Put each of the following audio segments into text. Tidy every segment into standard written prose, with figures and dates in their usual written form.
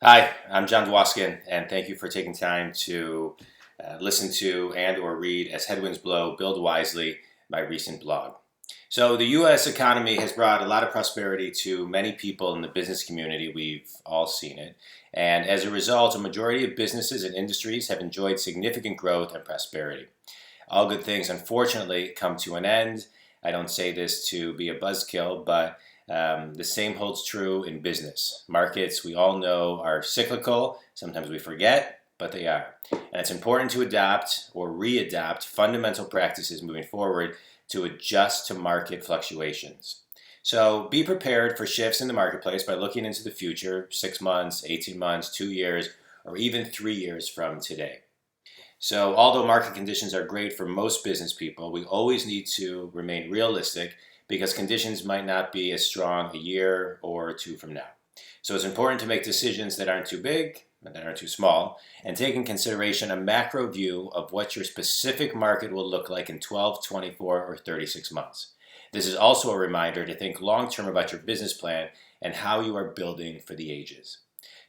Hi, I'm John Dwoskin, and thank you for taking time to listen to and or read As Headwinds Blow, Build Wisely, my recent blog. So the U.S. economy has brought a lot of prosperity to many people in the business community. We've all seen it. And as a result, a majority of businesses and industries have enjoyed significant growth and prosperity. All good things, unfortunately, come to an end. I don't say this to be a buzzkill, but the same holds true in business. Markets, we all know, are cyclical. Sometimes we forget, but they are. And it's important to adopt or readapt fundamental practices moving forward to adjust to market fluctuations. So be prepared for shifts in the marketplace by looking into the future 6 months, 18 months, 2 years, or even 3 years from today. So, although market conditions are great for most business people, we always need to remain realistic because conditions might not be as strong a year or two from now. So, it's important to make decisions that aren't too big, that aren't too small, and take in consideration a macro view of what your specific market will look like in 12, 24, or 36 months. This is also a reminder to think long term about your business plan and how you are building for the ages.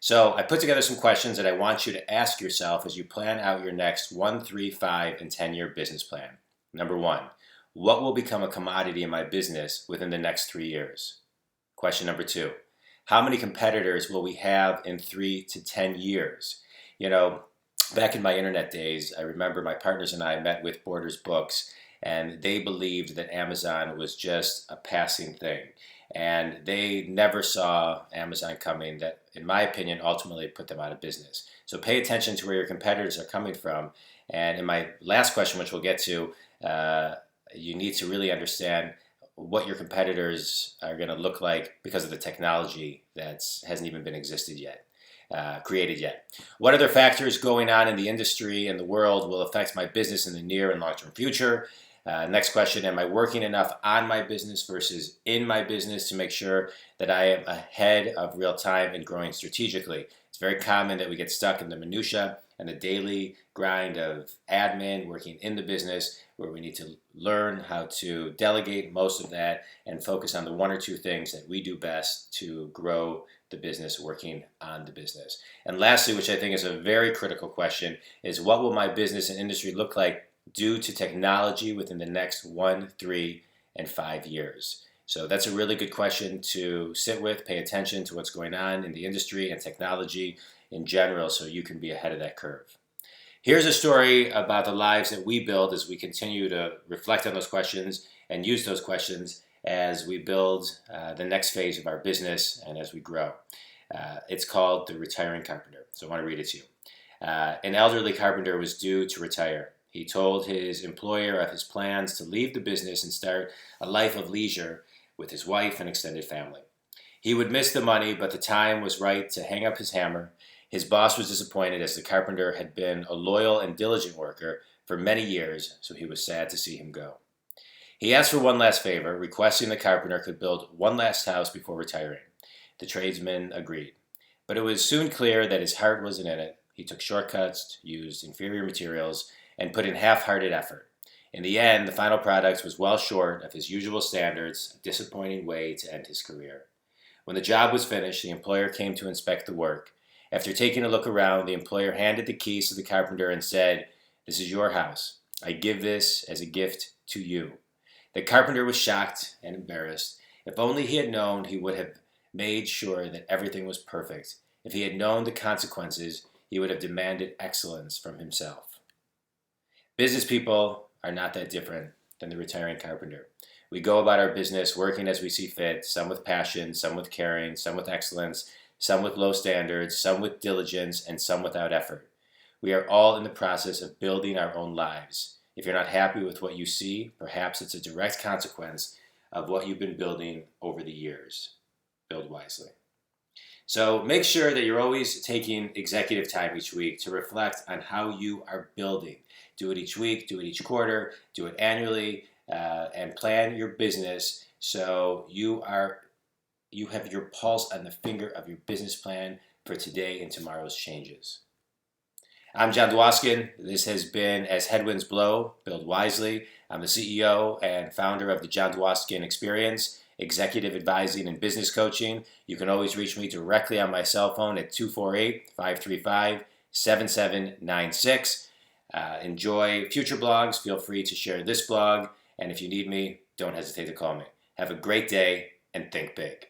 So I put together some questions that I want you to ask yourself as you plan out your next 1, 3, 5, and 10-year business plan. Number one, what will become a commodity in my business within the next 3 years? Question number two, how many competitors will we have in 3 to 10 years? You know, back in my internet days, I remember my partners and I met with Borders Books, and they believed that Amazon was just a passing thing. And they never saw Amazon coming, that, in my opinion, ultimately put them out of business. So pay attention to where your competitors are coming from. And in my last question, which we'll get to, you need to really understand what your competitors are going to look like because of the technology that hasn't even been created yet. What other factors going on in the industry and the world will affect my business in the near and long-term future? Next question, am I working enough on my business versus in my business to make sure that I am ahead of real time and growing strategically? It's very common that we get stuck in the minutia and the daily grind of admin, working in the business, where we need to learn how to delegate most of that and focus on the one or two things that we do best to grow the business, working on the business. And lastly, which I think is a very critical question, is what will my business and industry look like due to technology within the next 1, 3, and 5 years? So that's a really good question to sit with, pay attention to what's going on in the industry and technology in general so you can be ahead of that curve. Here's a story about the lives that we build as we continue to reflect on those questions and use those questions as we build the next phase of our business and as we grow. It's called The Retiring Carpenter. So I want to read it to you. An elderly carpenter was due to retire. He told his employer of his plans to leave the business and start a life of leisure with his wife and extended family. He would miss the money, but the time was right to hang up his hammer. His boss was disappointed as the carpenter had been a loyal and diligent worker for many years, so he was sad to see him go. He asked for one last favor, requesting the carpenter could build one last house before retiring. The tradesman agreed, but it was soon clear that his heart wasn't in it. He took shortcuts, used inferior materials, and put in half-hearted effort. In the end, the final product was well short of his usual standards, a disappointing way to end his career. When the job was finished, the employer came to inspect the work. After taking a look around, the employer handed the keys to the carpenter and said, "This is your house. I give this as a gift to you." The carpenter was shocked and embarrassed. If only he had known, he would have made sure that everything was perfect. If he had known the consequences, he would have demanded excellence from himself. Business people are not that different than the retiring carpenter. We go about our business working as we see fit, some with passion, some with caring, some with excellence, some with low standards, some with diligence, and some without effort. We are all in the process of building our own lives. If you're not happy with what you see, perhaps it's a direct consequence of what you've been building over the years. Build wisely. So make sure that you're always taking executive time each week to reflect on how you are building. Do it each week, do it each quarter, do it annually, and plan your business so you have your pulse on the finger of your business plan for today and tomorrow's changes. I'm John Dwoskin. This has been As Headwinds Blow, Build Wisely. I'm the CEO and founder of the John Dwoskin Experience, executive advising and business coaching. You can always reach me directly on my cell phone at 248-535-7796. Enjoy future blogs. Feel free to share this blog. And if you need me, don't hesitate to call me. Have a great day and think big.